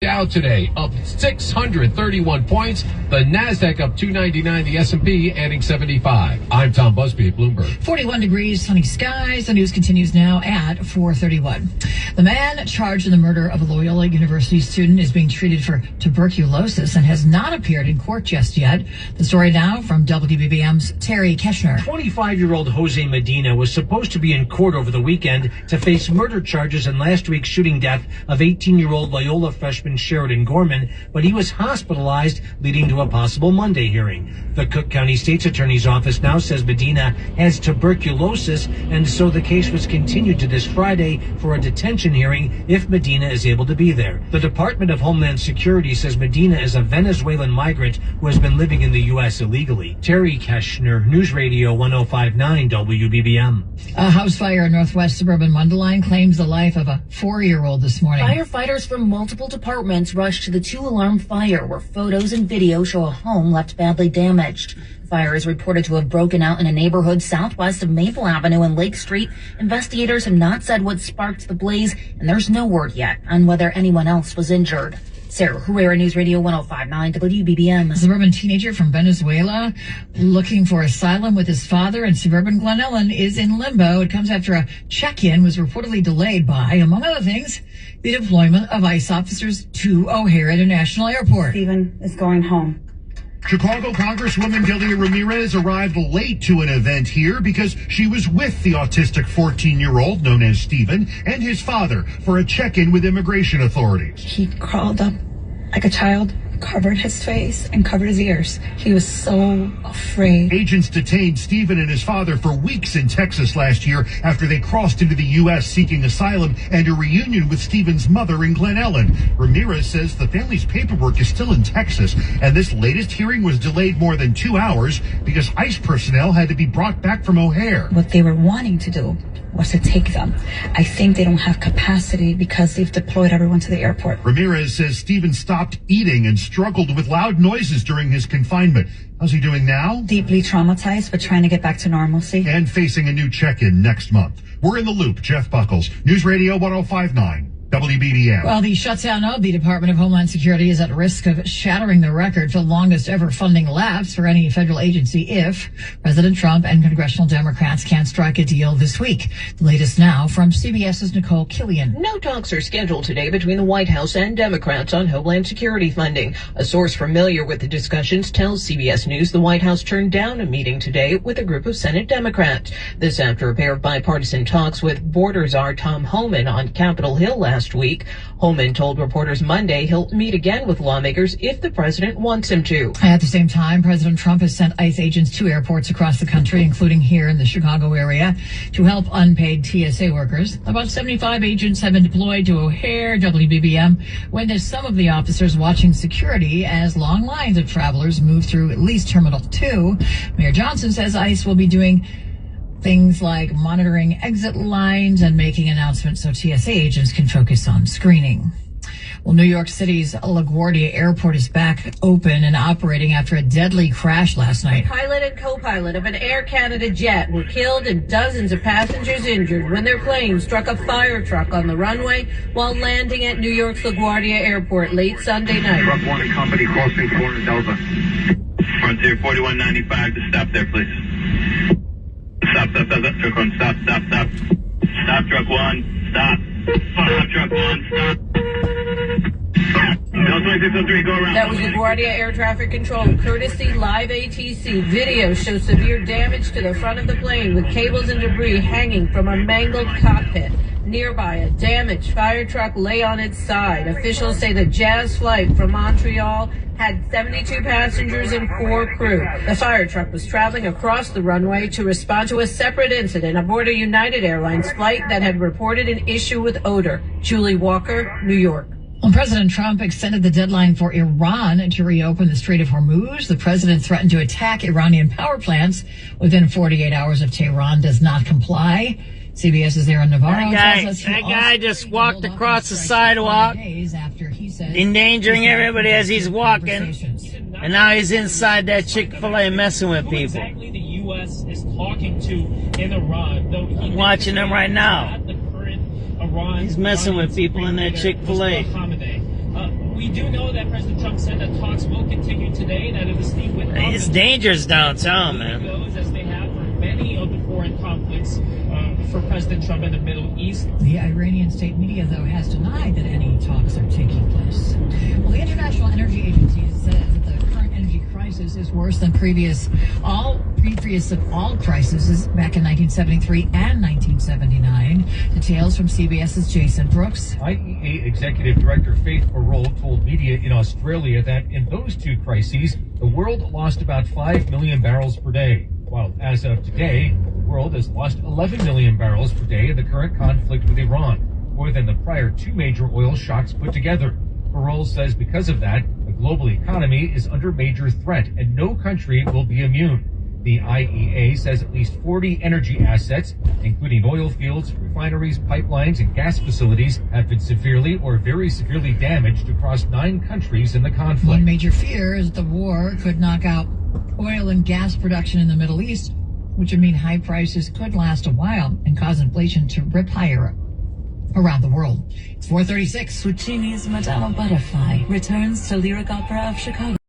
Dow today up 631 points. The Nasdaq up 299. The S&P adding 75. I'm Tom Busby at Bloomberg. 41 degrees, sunny skies. The news continues now at 4:31. The man charged in the murder of a Loyola University student is being treated for tuberculosis and has not appeared in court just yet. The story now from WBBM's Terry Keshner. 25-year-old Jose Medina was supposed to be in court over the weekend to face murder charges in last week's shooting death of 18-year-old Loyola freshman Sheridan Gorman, but he was hospitalized, leading to a possible Monday hearing. The Cook County State's Attorney's Office now says Medina has tuberculosis, and so the case was continued to this Friday for a detention hearing if Medina is able to be there. The Department of Homeland Security says Medina is a Venezuelan migrant who has been living in the U.S. illegally. Terry Keshner, News Radio 105.9 WBBM. A house fire in northwest suburban Mundelein claims the life of a 4-year-old this morning. Firefighters from multiple departments rushed to the 2-alarm fire where photos and video show a home left badly damaged. The fire is reported to have broken out in a neighborhood southwest of Maple Avenue and Lake Street. Investigators have not said what sparked the blaze, and there's no word yet on whether anyone else was injured. Sarah Herrera, News Radio 105.9 WBBM. A suburban teenager from Venezuela looking for asylum with his father in suburban Glen Ellen is in limbo. It comes after a check-in was reportedly delayed by, among other things, the deployment of ICE officers to O'Hare International Airport. Stephen is going home. Chicago Congresswoman Delia Ramirez arrived late to an event here because she was with the autistic 14-year-old known as Stephen and his father for a check-in with immigration authorities. He crawled up like a child, covered his face and covered his ears. He was so afraid. Agents detained Stephen and his father for weeks in Texas last year after they crossed into the U.S. seeking asylum and a reunion with Stephen's mother in Glen Ellen. Ramirez says the family's paperwork is still in Texas, and this latest hearing was delayed more than 2 hours because ICE personnel had to be brought back from O'Hare. What they were wanting to do was to take them. I think they don't have capacity because they've deployed everyone to the airport. Ramirez says Stephen stopped eating and struggled with loud noises during his confinement. How's he doing now? Deeply traumatized, but trying to get back to normalcy. And facing a new check-in next month. We're in the loop. Jeff Buckles, News Radio 105.9. WBBM. Well, the shutdown of the Department of Homeland Security is at risk of shattering the record for the longest ever funding lapse for any federal agency if President Trump and congressional Democrats can't strike a deal this week. The latest now from CBS's Nicole Killian. No talks are scheduled today between the White House and Democrats on Homeland Security funding. A source familiar with the discussions tells CBS News the White House turned down a meeting today with a group of Senate Democrats. This after a pair of bipartisan talks with border czar Tom Homan on Capitol Hill last week. Homan told reporters Monday he'll meet again with lawmakers if the president wants him to. At the same time, President Trump has sent ICE agents to airports across the country, including here in the Chicago area, to help unpaid TSA workers. About 75 agents have been deployed to O'Hare. WBBM witnessed some of the officers watching security as long lines of travelers move through at least Terminal 2. Mayor Johnson says ICE will be doing things like monitoring exit lines and making announcements so TSA agents can focus on screening. Well, New York City's LaGuardia Airport is back open and operating after a deadly crash last night. Pilot and co-pilot of an Air Canada jet were killed and dozens of passengers injured when their plane struck a fire truck on the runway while landing at New York's LaGuardia Airport late Sunday night. Truck 1 and company crossing Florida Delta. Frontier 4195 to stop there, please. Stop, truck 1, stop. Stop, truck 1, stop. Stop, truck 1, stop. Del 2603, go around. That was LaGuardia Air Traffic Control, courtesy Live ATC. Video shows severe damage to the front of the plane with cables and debris hanging from a mangled cockpit. Nearby, a damaged fire truck lay on its side. Officials say the Jazz flight from Montreal had 72 passengers and 4 crew. The fire truck was traveling across the runway to respond to a separate incident aboard a United Airlines flight that had reported an issue with odor. Julie Walker, New York. Well, President Trump extended the deadline for Iran to reopen the Strait of Hormuz. The president threatened to attack Iranian power plants within 48 hours if Tehran does not comply. CBS's Aaron Navarro tells us that guy just walked across the sidewalk, endangering everybody as he's walking, and now he's inside that Chick-fil-A messing with people. Exactly the U.S. is talking to in Iran, though I'm watching him right now. He's messing with people in that Chick-fil-A. do know that President Trump said that talks will continue today, that it was the with It's dangerous downtown, man. goes as they have for many of the foreign conflicts for President Trump in the Middle East. The Iranian state media, though, has denied that any talks are taking place. Well, the International Energy Agency says that the current energy crisis is worse than previous of all crises back in 1973 and 1979. Details from CBS's Jason Brooks. IEA Executive Director Faith Parole told media in Australia that in those two crises, the world lost about 5 million barrels per day, while as of today, the world has lost 11 million barrels per day in the current conflict with Iran, more than the prior two major oil shocks put together. Parole says because of that, the global economy is under major threat and no country will be immune. The IEA says at least 40 energy assets, including oil fields, refineries, pipelines, and gas facilities, have been severely or very severely damaged across 9 countries in the conflict. One major fear is that the war could knock out oil and gas production in the Middle East, which would mean high prices could last a while and cause inflation to rip higher around the world. It's 4:36. Puccini's Madama Butterfly returns to Lyric Opera of Chicago.